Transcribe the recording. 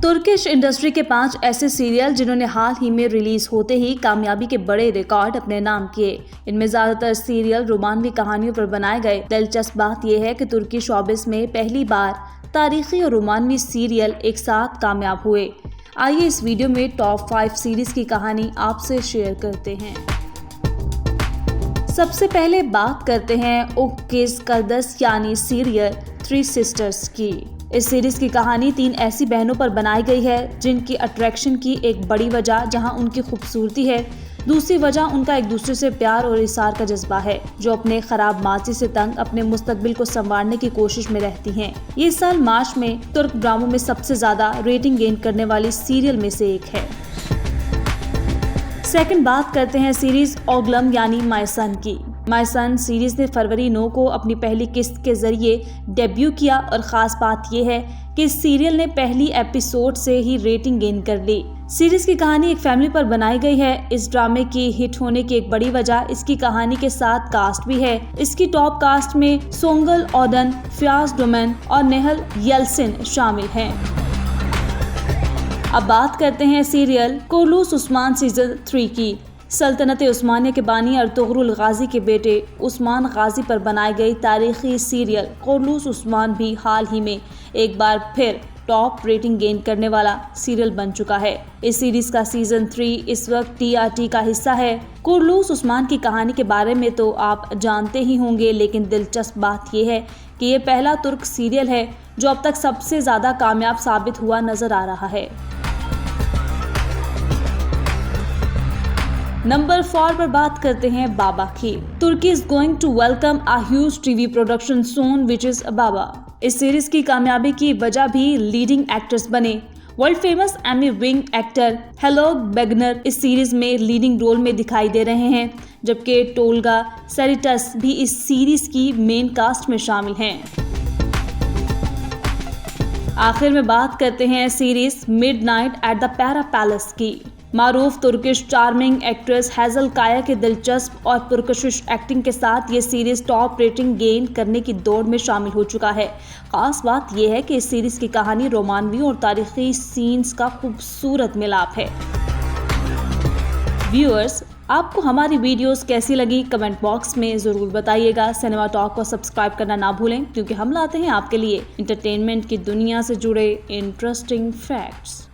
Turkish industry के 5 ऐसे serial जिन्होंने हाल ही में रिलीज होते ही कामयाबी के बड़े रिकॉर्ड अपने नाम किए। इनमें ज्यादातर सीरियल रोमानवी कहानियों पर बनाए गए। दिलचस्प बात यह है कि तुर्की शोबिस में पहली बार तारीखी और रोमानवी सीरियल एक साथ कामयाब हुए। आइए इस वीडियो में टॉप 5 सीरीज की कहानी आपसे शेयर करते हैं। सबसे पहले बात करते हैं ओकेस कलदस यानी सीरियल 3 सिस्टर्स की। इस सीरीज की कहानी 3 ऐसी बहनों पर बनाई गई है जिनकी अट्रैक्शन की एक बड़ी वजह जहां उनकी खूबसूरती है, दूसरी वजह उनका एक दूसरे से प्यार और इसार का जज्बा है, जो अपने खराब माजी से तंग अपने मुस्तकबिल को संवारने की कोशिश में रहती हैं। ये इस साल मार्च में तुर्क ड्रामों में सबसे ज्यादा रेटिंग गेन करने वाली सीरियल में से एक है। सेकंड बात करते हैं सीरीज ओगलम यानी माय सन की। माय सन सीरीज ने फरवरी 9 को अपनी पहली किस्त के जरिए डेब्यू किया और खास बात यह है कि इस सीरियल ने पहली एपिसोड से ही रेटिंग गेन कर ली। सीरीज की कहानी एक फैमिली पर बनाई गई है। इस ड्रामे की हिट होने की एक बड़ी वजह इसकी कहानी के साथ कास्ट भी है। इसकी टॉप कास्ट में सोंगल ओडन, फ्याज डोमेन और नेहल यल्सिन शामिल हैं। अब बात करते हैं सीरियल कुर्लुस उस्मान सीजन 3 की। सल्तनत उस्मानिया के बानी अर्तुगरुल गाजी के बेटे उस्मान गाजी पर बनाई गई तारीखी सीरियल कुर्लुस उस्मान भी हाल ही में एक बार फिर टॉप रेटिंग गेन करने वाला सीरियल बन चुका है। इस सीरीज का सीजन 3 इस वक्त TRT का हिस्सा है। कुर्लुस उस्मान की कहानी के बारे में तो आप जानते ही होंगे, लेकिन दिलचस्प बात यह है कि ये पहला तुर्क सीरियल है जो अब तक सबसे ज्यादा कामयाब साबित हुआ नजर आ रहा है। नंबर 4 पर बात करते हैं बाबा की। Turkey is going to welcome a huge TV production soon which is Baba. इस सीरीज की कामयाबी की वजह भी लीडिंग एक्टर्स बने। World famous Emmy winning actor Haluk Bilginer इस सीरीज में लीडिंग रोल में दिखाई दे रहे हैं, जबकि टोल्गा सेरिटस भी इस सीरीज की मेन कास्ट में शामिल हैं। आखिर में बात करते हैं series midnight at the para palace की। मारूफ तुर्किश चार्मिंग एक्ट्रेस हेजल काया के दिलचस्प और पुरकशिश एक्टिंग के साथ ये सीरीज टॉप रेटिंग गेन करने की दौड़ में शामिल हो चुका है। खास बात यह है कि इस सीरीज की कहानी रोमानवी और तारीखी सीन्स का खूबसूरत मिलाप है। व्यूअर्स, आपको हमारी वीडियोस कैसी लगी कमेंट बॉक्स में ज़रूर बताइएगा। सिनेमा टॉक को सब्सक्राइब करना ना भूलें, क्योंकि हम लाते हैं आपके लिए इंटरटेनमेंट की दुनिया से जुड़े इंटरेस्टिंग फैक्ट्स।